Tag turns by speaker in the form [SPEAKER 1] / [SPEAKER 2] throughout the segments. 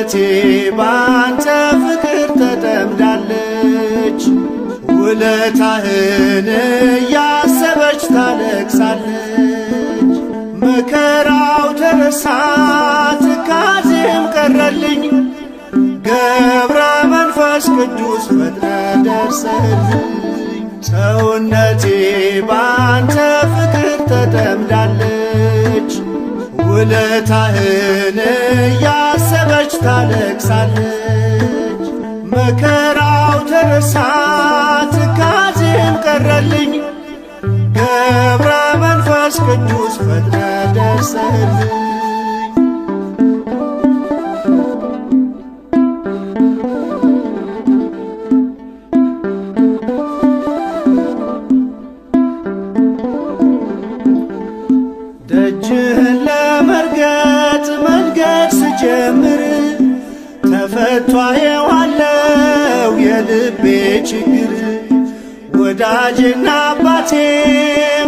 [SPEAKER 1] ባንተ ፍቅር ተጠምዳለች፣ ውለታህን እያሰበች ታለቅሳለች። መከራው ተረሳ ትካዜም ቀረልኝ፣ ገብረ መንፈስ ቅዱስ ፈጥነ ደርሰልኝ። ሰውነቴ ባንተ ፍቅር ተጠምዳለች፣ ውለታህን እያሰበች ታለቅሳለች። መከራው ተረሳ ትካዜም ቀረልኝ፣ ገብረ መንፈስ ቅዱስ ፈጥነ ደርሰልኝ። ደጅህን ለመርገጥ መንገድ ስጀምር ተፈቷ የዋለው የልቤ ችግር። ወዳጄና አባቴ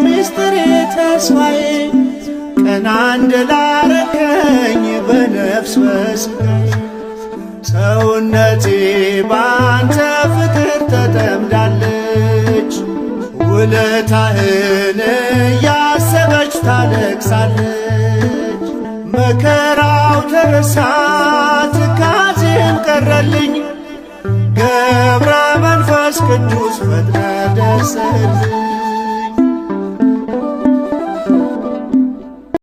[SPEAKER 1] ሚስጥሬ ተስፋዬ ቀና እንድላረከኝ በነፍስ በሥጋዬ። ሰውነቴ ባንተ ፍቅር ተጠምዳለች፣ ውለታህን እያሰበች ታለቅሳለች። መከራው ተረሳ ትካዜም ቀረልኝ፣ ገብረ መንፈስ ቅዱስ ፈጥነ ደርሰልኝ።